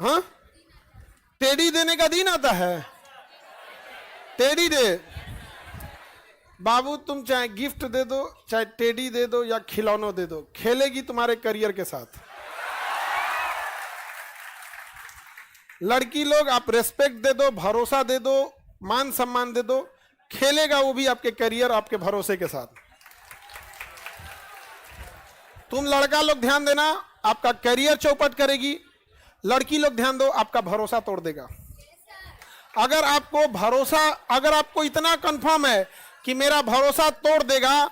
हाँ, टेडी देने का दिन आता है, टेडी दे। बाबू तुम चाहे गिफ्ट दे दो, चाहे टेडी दे दो या खिलौनों दे दो, खेलेगी तुम्हारे करियर के साथ। लड़की लोग आप रेस्पेक्ट दे दो, भरोसा दे दो, मान सम्मान दे दो, खेलेगा वो भी आपके करियर, आपके भरोसे के साथ। तुम लड़का लोग ध्यान देना, आपका करियर चौपट करेगी। लड़की लोग ध्यान दो, आपका भरोसा तोड़ देगा। अगर आपको भरोसा, अगर आपको इतना कंफर्म है कि मेरा भरोसा तोड़ देगा,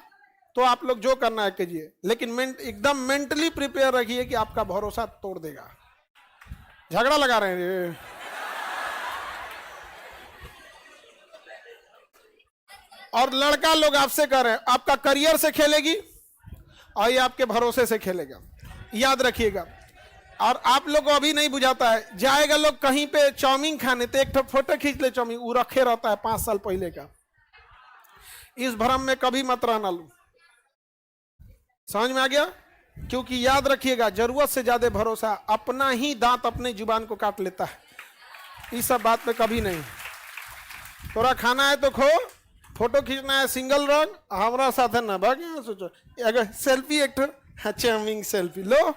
तो आप लोग जो करना है कीजिए, लेकिन एकदम मेंटली प्रिपेयर रखिए कि आपका भरोसा तोड़ देगा। झगड़ा लगा रहे हैं। और लड़का लोग आपसे कह रहे हैं, आपका करियर से खेलेगी और ये आपके भरोसे से खेलेगा, याद रखिएगा। और आप लोग को अभी नहीं बुझाता है, जाएगा लोग कहीं पे चाउमीन खाने, तो एक फोटो खींच ले चाउमीन, वो रखे रहता है 5 साल पहले का। इस भ्रम में कभी मत रहना लो, समझ में आ गया? क्योंकि याद रखिएगा, जरूरत से ज्यादा भरोसा अपना ही दांत अपने जुबान को काट लेता है। इस सब बात पे कभी नहीं। थोड़ा खाना है तो खो, फोटो खींचना है सिंगल रन, हमारा साथ है ना भाग। सोचो अगर सेल्फी एक चाउमीन सेल्फी लो,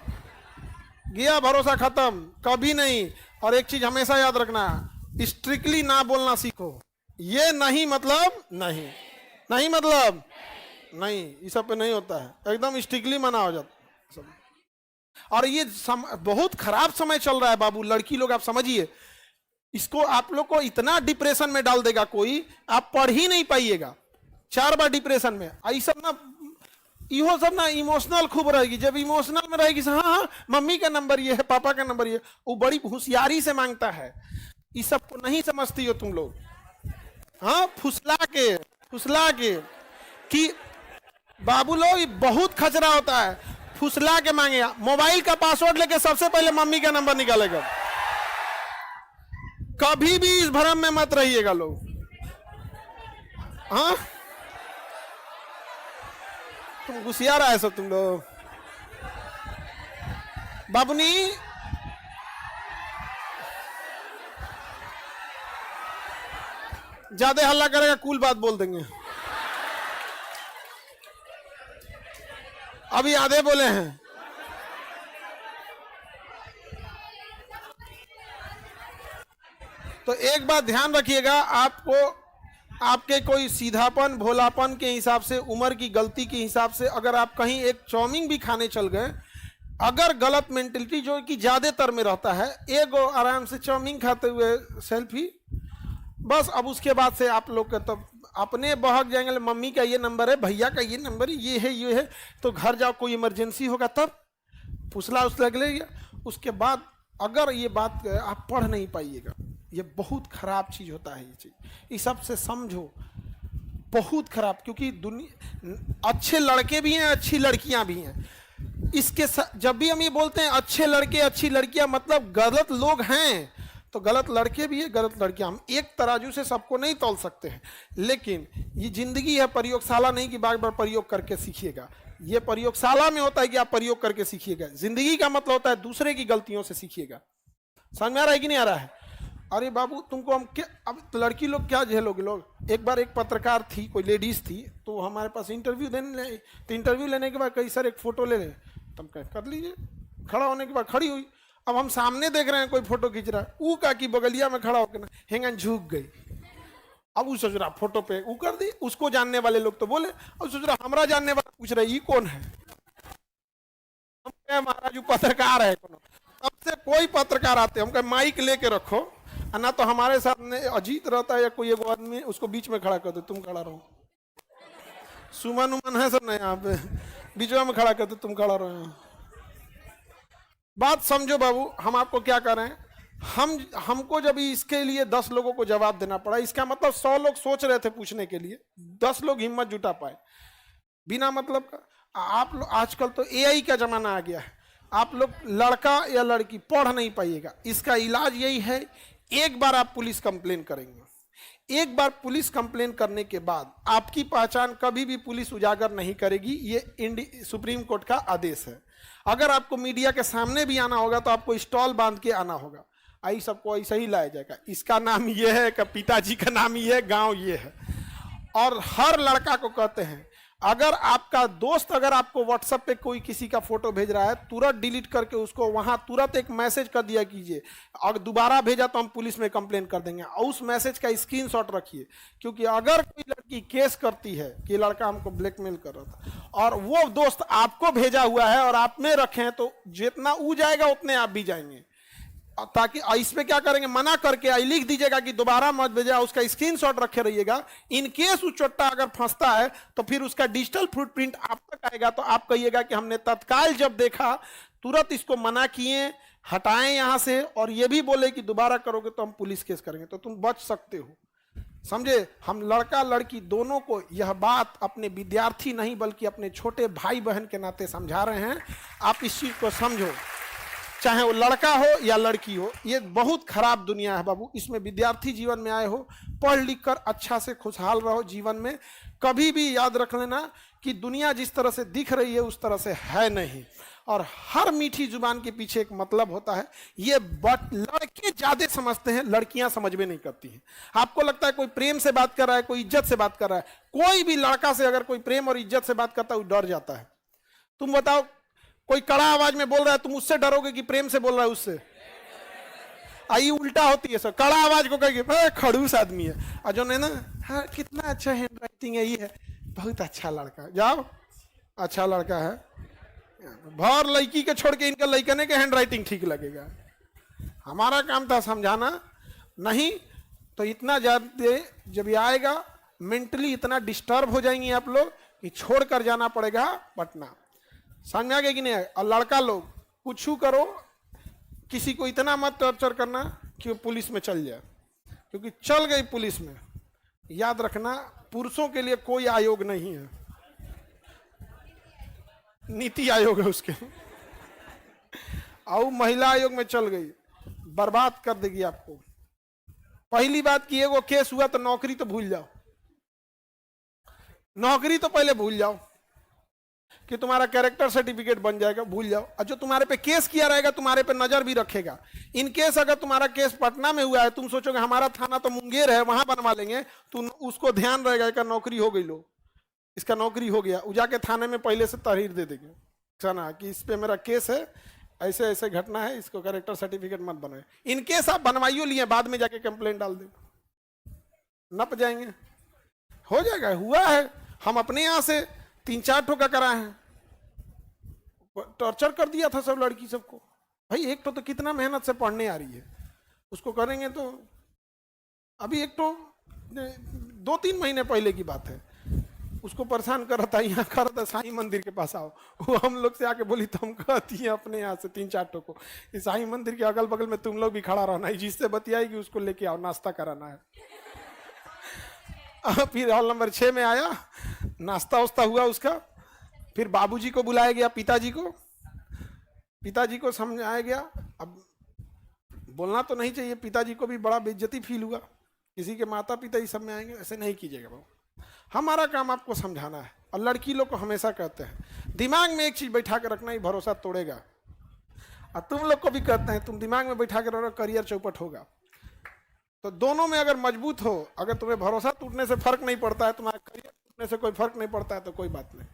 गया भरोसा खत्म, कभी नहीं। और एक चीज हमेशा याद रखना, स्ट्रिक्टली ना बोलना सीखो। ये नहीं मतलब नहीं, नहीं मतलब नहीं, इस सब पे नहीं होता है, एकदम स्ट्रिक्टली मना हो जाता सब। और ये बहुत खराब समय चल रहा है बाबू। लड़की लोग आप समझिए, इसको आप लोग को इतना डिप्रेशन में डाल देगा कोई, आप पढ़ ही नहीं पाइएगा। 4 बार डिप्रेशन में। आई सब ना, इहो सब ना इमोशनल खूब रहेगी। जब इमोशनल में रहेगी, हाँ हाँ मम्मी का नंबर ये है, पापा का नंबर ये, वो बड़ी होशियारी से मांगता है। इस सब को नहीं समझती हो तुम लोग। हाँ, फुसला के कि बाबू लोग बहुत खचरा होता है, फुसला के मांगेगा। मोबाइल का पासवर्ड लेके सबसे पहले मम्मी का नंबर निकालेगा। कभी भी इस भ्रम में मत रहिएगा लोग। हाँ, तुम घुसिया रहा है सब तुम लोग। बाबूनी ज्यादा हल्ला करेगा, कूल बात बोल देंगे। अभी आधे बोले हैं। तो एक बात ध्यान रखिएगा, आपको आपके कोई सीधापन भोलापन के हिसाब से, उम्र की गलती के हिसाब से, अगर आप कहीं एक चाउमीन भी खाने चल गए, अगर गलत मेंटलिटी जो कि ज्यादातर में रहता है, एक आराम से चाउमीन खाते हुए सेल्फी, बस अब उसके बाद से आप लोग का तब अपने बहक जाएंगे। मम्मी का ये नंबर है, भैया का ये नंबर है, ये है, तो घर जाओ, कोई इमरजेंसी होगा तब फुसला लगेगा। उसके बाद अगर ये बात आप पढ़ नहीं पाइएगा, ये बहुत खराब चीज होता है। ये चीज इस सब से समझो, बहुत खराब। क्योंकि दुनिया, अच्छे लड़के भी हैं, अच्छी लड़कियां भी हैं। इसके जब भी हम ये बोलते हैं अच्छे लड़के अच्छी लड़कियां, मतलब गलत लोग हैं तो गलत लड़के भी है, गलत लड़कियां। हम एक तराजू से सबको नहीं तौल सकते हैं, लेकिन ये जिंदगी है, प्रयोगशाला नहीं कि बार बार प्रयोग करके सीखिएगा। ये प्रयोगशाला में होता है कि आप प्रयोग करके सीखिएगा। जिंदगी का मतलब होता है दूसरे की गलतियों से सीखिएगा। समझ में आ रहा है कि नहीं आ रहा है? अरे बाबू तुमको हम क्या, अब तो लड़की लोग क्या झेलोगे लोग। एक बार एक पत्रकार थी, कोई लेडीज थी, तो हमारे पास इंटरव्यू देने, तो इंटरव्यू लेने के बाद कई सर एक फोटो ले लें, तुम कह कर लीजिए। खड़ा होने के बाद खड़ी हुई, अब हम सामने देख रहे हैं कोई फोटो खींच रहा है, ऊ का की बगलिया में खड़ा होकर हेंगन झुक गई। अब वो सोच रहा फोटो पे ऊ कर दी, उसको जानने वाले लोग तो बोले, अब सोच रहा हमारा जानने वाला पूछ रहा ये कौन है। हम महाराज पत्रकार है, तब से कोई पत्रकार आते हम कहे माइक लेके रखो, ना तो हमारे सामने अजीत रहता है या कोई एगो आदमी, उसको बीच में खड़ा कर दो, तुम खड़ा रहो। सुमन उमन है सब ना यहाँ पे, बीच में खड़ा कर दो, तुम खड़ा रहो। बात समझो बाबू, हम आपको क्या कर रहे हैं, हमको जब इसके लिए 10 लोगों को जवाब देना पड़ा, इसका मतलब 100 लोग सोच रहे थे पूछने के लिए, 10 लोग हिम्मत जुटा पाए बिना मतलब का। आप लोग आजकल तो एआई का जमाना आ गया है, आप लोग लड़का या लड़की पढ़ नहीं पाइएगा। इसका इलाज यही है, एक बार आप पुलिस कंप्लेन करेंगे, एक बार पुलिस कंप्लेन करने के बाद आपकी पहचान कभी भी पुलिस उजागर नहीं करेगी। ये सुप्रीम कोर्ट का आदेश है। अगर आपको मीडिया के सामने भी आना होगा तो आपको स्टॉल बांध के आना होगा। आई सबको ऐसा ही लाया जाएगा, इसका नाम ये है कि पिताजी का नाम ये है, गांव ये है। और हर लड़का को कहते हैं, अगर आपका दोस्त अगर आपको व्हाट्सएप पे कोई किसी का फोटो भेज रहा है, तुरंत डिलीट करके उसको वहां तुरंत एक मैसेज कर दिया कीजिए, अगर दोबारा भेजा तो हम पुलिस में कंप्लेन कर देंगे। और उस मैसेज का स्क्रीनशॉट रखिए, क्योंकि अगर कोई लड़की केस करती है कि लड़का हमको ब्लैकमेल कर रहा था और वो दोस्त आपको भेजा हुआ है और आप में रखें, तो जितना ऊ जाएगा उतने आप भी जाएंगे। ताकि इसमें क्या करेंगे, मना करके आई लिख दीजिएगा कि दोबारा मत भेजा, उसका स्क्रीनशॉट रखे रहिएगा। इन केस वो चोट्टा अगर फंसता है तो फिर उसका डिजिटल फुटप्रिंट आप तक आएगा, तो आप कहिएगा कि हमने तत्काल जब देखा तुरंत इसको मना किए, हटाएं यहां से, और ये भी बोले कि दोबारा करोगे तो हम पुलिस केस करेंगे, तो तुम बच सकते हो। समझे? हम लड़का लड़की दोनों को यह बात अपने विद्यार्थी नहीं बल्कि अपने छोटे भाई बहन के नाते समझा रहे हैं। आप इस चीज को समझो, चाहे वो लड़का हो या लड़की हो, ये बहुत खराब दुनिया है बाबू। इसमें विद्यार्थी जीवन में आए हो, पढ़ लिख कर अच्छा से खुशहाल रहो जीवन में। कभी भी याद रख लेना कि दुनिया जिस तरह से दिख रही है उस तरह से है नहीं, और हर मीठी जुबान के पीछे एक मतलब होता है। ये लड़के ज्यादा समझते हैं, लड़कियां समझ में नहीं करती हैं। आपको लगता है कोई प्रेम से बात कर रहा है, कोई इज्जत से बात कर रहा है। कोई भी लड़का से अगर कोई प्रेम और इज्जत से बात करता है वो डर जाता है। तुम बताओ, कोई कड़ा आवाज में बोल रहा है, तुम उससे डरोगे कि प्रेम से बोल रहा है उससे? आई उल्टा होती है सर, कड़ा आवाज को कहेगी खड़ूस आदमी है, और जो है ना, हाँ कितना अच्छा हैंड राइटिंग है, ये है बहुत अच्छा लड़का, जाओ अच्छा लड़का है, भर लड़की के छोड़ के इनका लड़कने के हैंड राइटिंग ठीक लगेगा। हमारा काम था समझाना, नहीं तो इतना ज्यादा जब ये आएगा मेंटली इतना डिस्टर्ब हो जाएंगे आप लोग कि छोड़ कर जाना पड़ेगा पटना। समझ आ गया कि नहीं? और लड़का लोग कुछ करो, किसी को इतना मत टॉर्चर करना कि वो पुलिस में चल जाए, क्योंकि चल गई पुलिस में, याद रखना पुरुषों के लिए कोई आयोग नहीं है, नीति आयोग है उसके। और महिला आयोग में चल गई, बर्बाद कर देगी आपको। पहली बात कि वो केस हुआ तो नौकरी तो भूल जाओ, नौकरी तो पहले भूल जाओ कि तुम्हारा कैरेक्टर सर्टिफिकेट बन जाएगा, भूल जाओ। और जो तुम्हारे पे केस किया रहेगा तुम्हारे पे नजर भी रखेगा। इन केस अगर तुम्हारा केस पटना में हुआ है, तुम सोचोगे हमारा थाना तो मुंगेर है वहां बनवा लेंगे, तो उसको ध्यान रहेगा इसका नौकरी हो गई, लो इसका नौकरी हो गया, वो जाके थाने में पहले से तहरीर दे देंगे ना कि इस पे मेरा केस है, ऐसे ऐसे घटना है, इसको कैरेक्टर सर्टिफिकेट मत बनाए। इन केस आप बनवाइयो लिए, बाद में जाके कंप्लेंट डाल दे, नप जाएंगे, हो जाएगा। हुआ है, हम अपने यहां से 3-4 ठोका कराए हैं, टॉर्चर कर दिया था सब लड़की सबको। भाई एक तो कितना मेहनत से पढ़ने आ रही है, उसको करेंगे तो अभी एक तो 2-3 महीने पहले की बात है, उसको परेशान कर रहा था, यहाँ कर रहा था साईं मंदिर के पास आओ, वो हम लोग से आके बोली तो हम कहती हैं अपने यहाँ से 3-4 ठोको, इस साईं मंदिर के अगल बगल में तुम लोग भी खड़ा रहना है, जिससे बतियाएगी उसको लेके आओ, नाश्ता कराना है। फिर हॉल नंबर 6 में आया, नाश्ता वास्ता हुआ उसका, फिर बाबूजी को बुलाया गया, पिताजी को समझाया गया। अब बोलना तो नहीं चाहिए, पिताजी को भी बड़ा बेइज्जती फील हुआ, किसी के माता पिता ही सब में आएंगे, ऐसे नहीं कीजिएगा बाबू। हमारा काम आपको समझाना है। और लड़की लोग को हमेशा कहते हैं दिमाग में एक चीज बैठा के रखना, ही भरोसा तोड़ेगा। और तुम लोग को भी कहते हैं तुम दिमाग में बैठा के रखो, करियर चौपट होगा। तो दोनों में अगर मजबूत हो, अगर तुम्हें भरोसा टूटने से फर्क नहीं पड़ता है, तुम्हारा करियर टूटने से कोई फर्क नहीं पड़ता है, तो कोई बात नहीं।